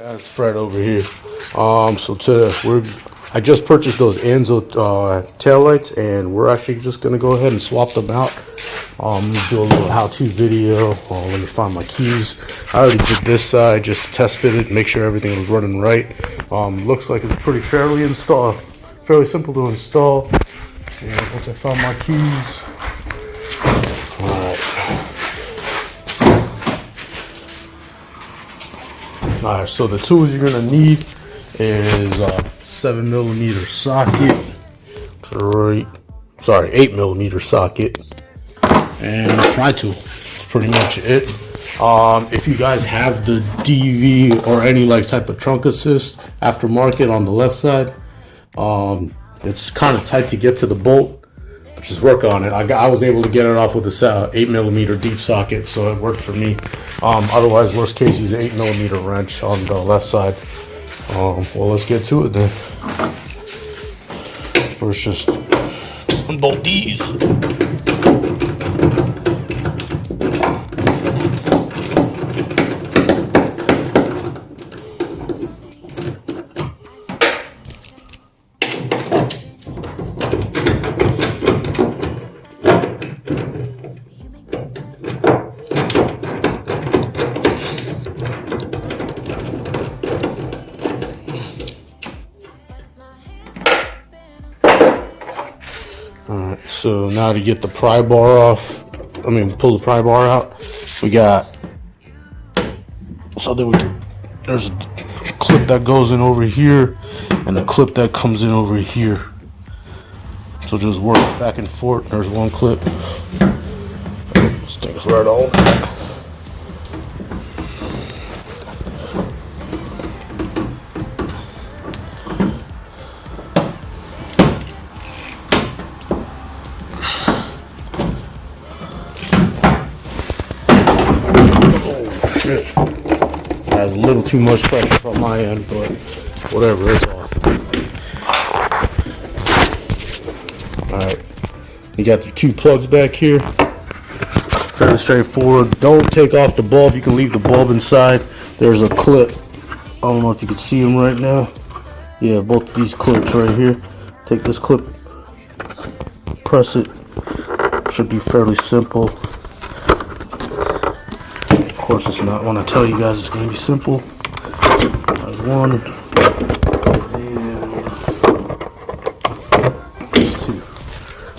That's Fred over here. I just purchased those Anzo taillights, and we're actually just gonna go ahead and swap them out. Do a little how-to video. Let me find my keys. I already did this side just to test fit it, make sure everything was running right. Looks like it's pretty fairly simple to install. And once I found my keys, all right. Alright, so the tools you're gonna need is 7mm socket, 8mm socket, and a pry tool. That's pretty much it. If you guys have the DV or any like type of trunk assist aftermarket on the left side, it's kind of tight to get to the bolt. Just work on it. I was able to get it off with a 8mm deep socket, so it worked for me. Otherwise, worst case, use an 8mm wrench on the left side. Well, let's get to it then. First, just unbolt these. Alright, so now to get the pry bar off, pull the pry bar out, there's a clip that goes in over here, and a clip that comes in over here. So just work back and forth. There's one clip. This thing's right on. Shit. Has a little too much pressure from my end, but whatever, it's off. Alright, you got the two plugs back here. Fairly straightforward. Don't take off the bulb. You can leave the bulb inside. There's a clip. I don't know if you can see them right now. Yeah, both these clips right here. Take this clip, press it. Should be fairly simple. Of course, it's not. When I tell you guys it's going to be simple. There's one. And two.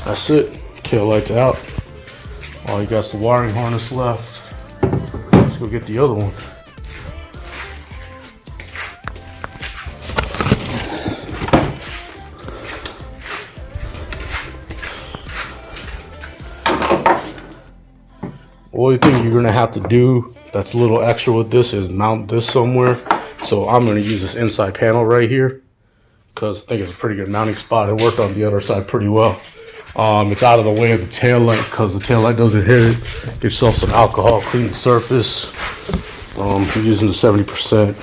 That's it. Tail lights out. All you got is the wiring harness left. Let's go get the other one. The only thing you're gonna have to do that's a little extra with this is mount this somewhere. So I'm gonna use this inside panel right here because I think it's a pretty good mounting spot. It worked on the other side pretty well. It's out of the way of the tail light because the tail light doesn't hit it. Get yourself some alcohol, clean the surface. I'm using the 70%.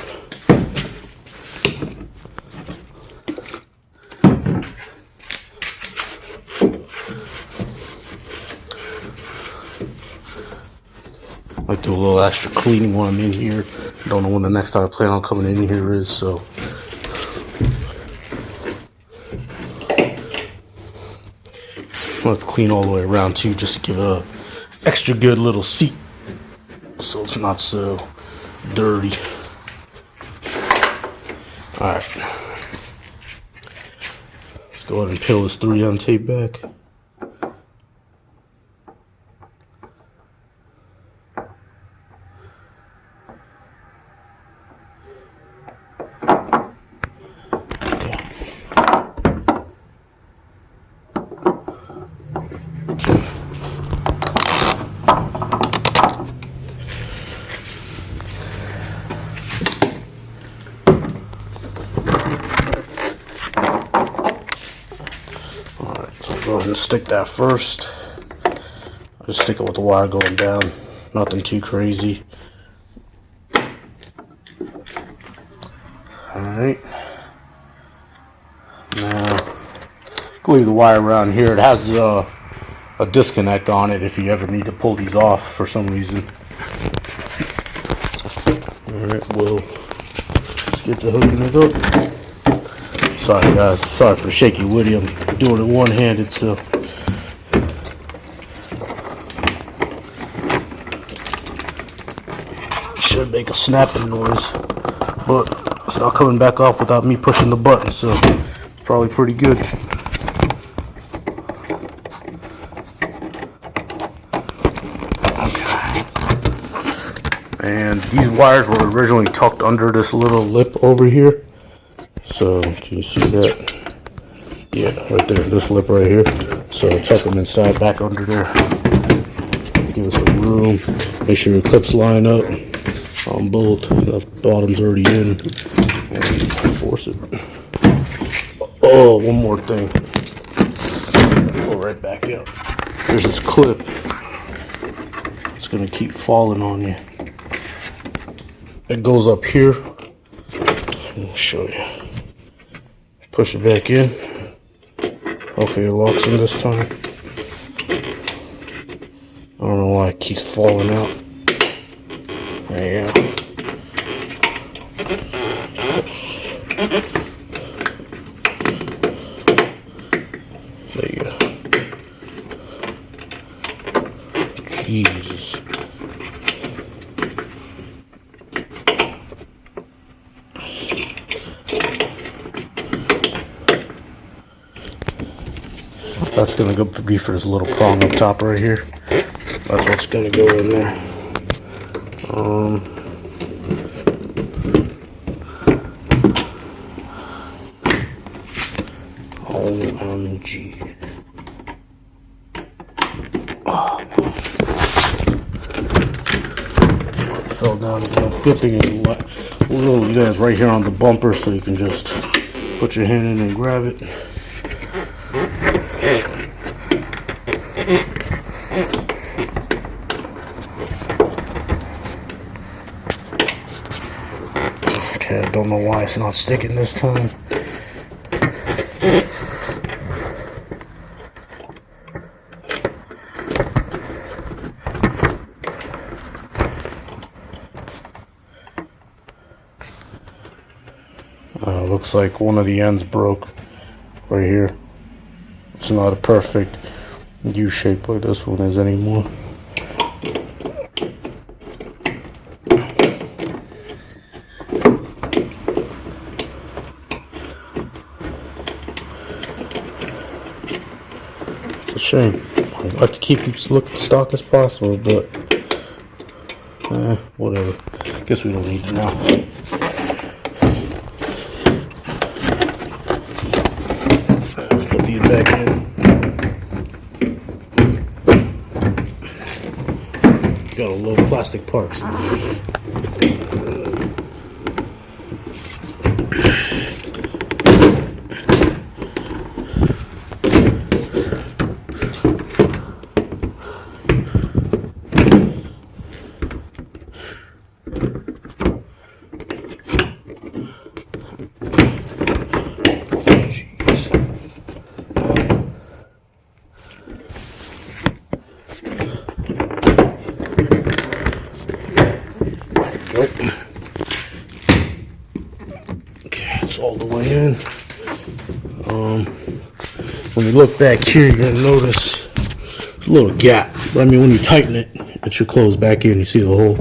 I do a little extra cleaning when I'm in here. Don't know when the next time I plan on coming in here is, so. I'm going to clean all the way around too, just to give it a extra good little seat so it's not so dirty. Alright. Let's go ahead and peel this 3M tape back. Go ahead and stick that first. I'll just stick it with the wire going down. Nothing too crazy. Alright. Now, leave the wire around here. It has a disconnect on it if you ever need to pull these off for some reason. Alright, we'll let's get to hooking it up. Sorry guys, sorry for shaky witty. I'm doing it one-handed, so. Should make a snapping noise, but it's not coming back off without me pushing the button, so it's probably pretty good. Okay. And these wires were originally tucked under this little lip over here. So, can you see that? Yeah, right there, this lip right here. So, tuck them inside, back under there. Give it some room. Make sure your clips line up on both. The bottom's already in. And force it. Oh, one more thing. Pull right back out. There's this clip. It's going to keep falling on you. It goes up here. Let me show you. Push it back in. Hopefully it locks in this time. I don't know why it keeps falling out. There you go. There you go. Jesus. That's gonna be for this little prong up top right here. That's what's gonna go in there. OMG. Oh. Fell down again. Good thing is little guys right here on the bumper, so you can just put your hand in and grab it. Okay, I don't know why it's not sticking this time. Looks like one of the ends broke right here. It's not a perfect U shape like this one is anymore. It's a shame. I'd like to keep it looking stock as possible, but whatever. Guess we don't need it now. Let's put these back in. Gotta love plastic parts. Okay, it's all the way in. When you look back here, you're gonna notice a little gap. I mean, when you tighten it, it should close back in. You see the hole.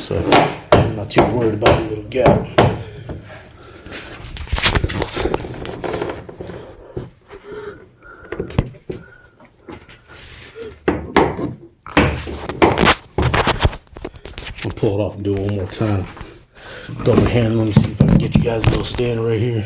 So I'm not too worried about the little gap. I'll pull it off and do it one more time. Double hand. Let me see if I can get you guys a little stand right here.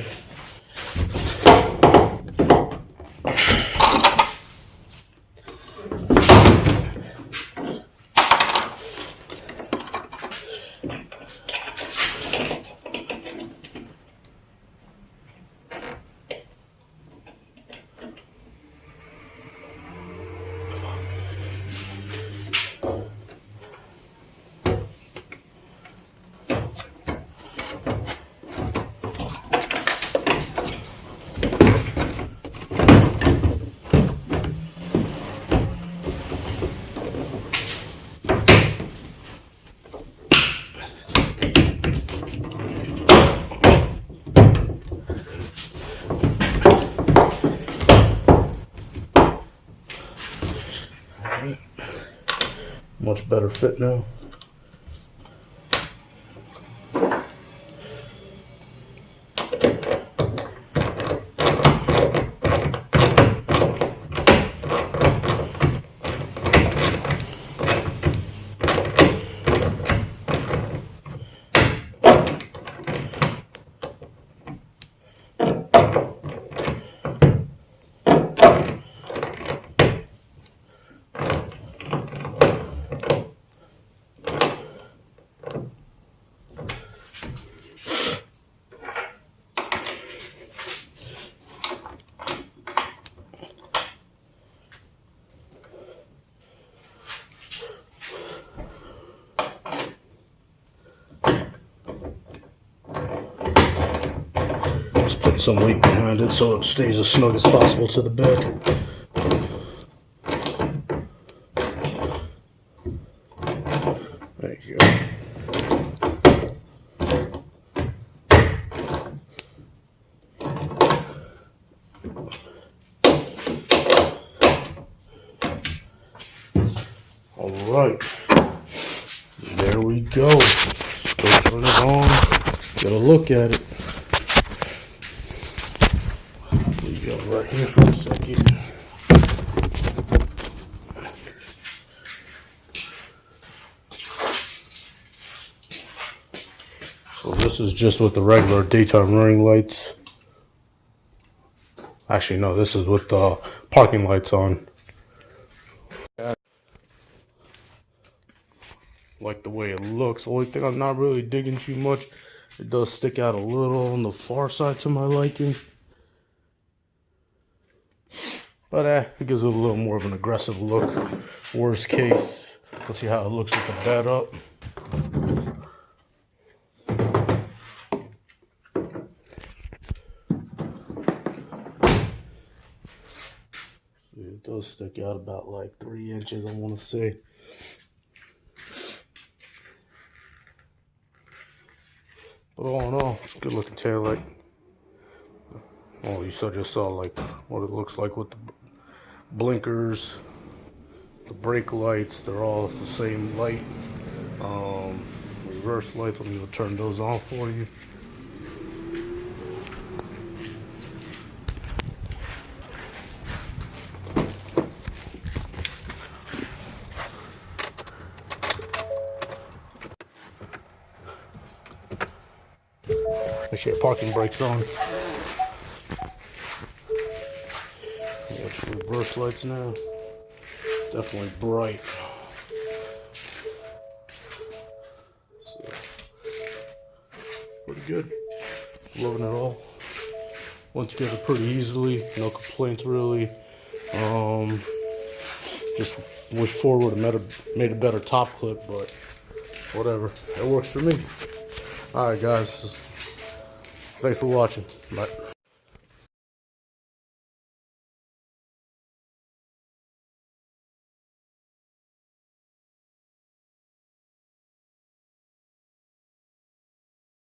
better fit now. Put some weight behind it so it stays as snug as possible to the bed. There you go. Alright, there we go. Let's go turn it on, get a look at it. Leave it right here for a second. So this is just with the regular daytime running lights. Actually, no, this is with the parking lights on. Like the way it looks. The only thing I'm not really digging too much, it does stick out a little on the far side to my liking. But it gives it a little more of an aggressive look. Worst case, let's see how it looks with the bed up. It does stick out about like 3 inches, I want to say. But all in all, it's a good looking taillight. Oh, you just saw like what it looks like with the blinkers, the brake lights. They're all the same light. Reverse lights, I'm going to turn those on for you. Make sure your parking brake's on. You got your reverse lights now. Definitely bright. So, pretty good. Loving it all. Went together pretty easily. No complaints really. Just wish Ford would have made a better top clip, but whatever. It works for me. Alright guys. Thanks for watching. Bye.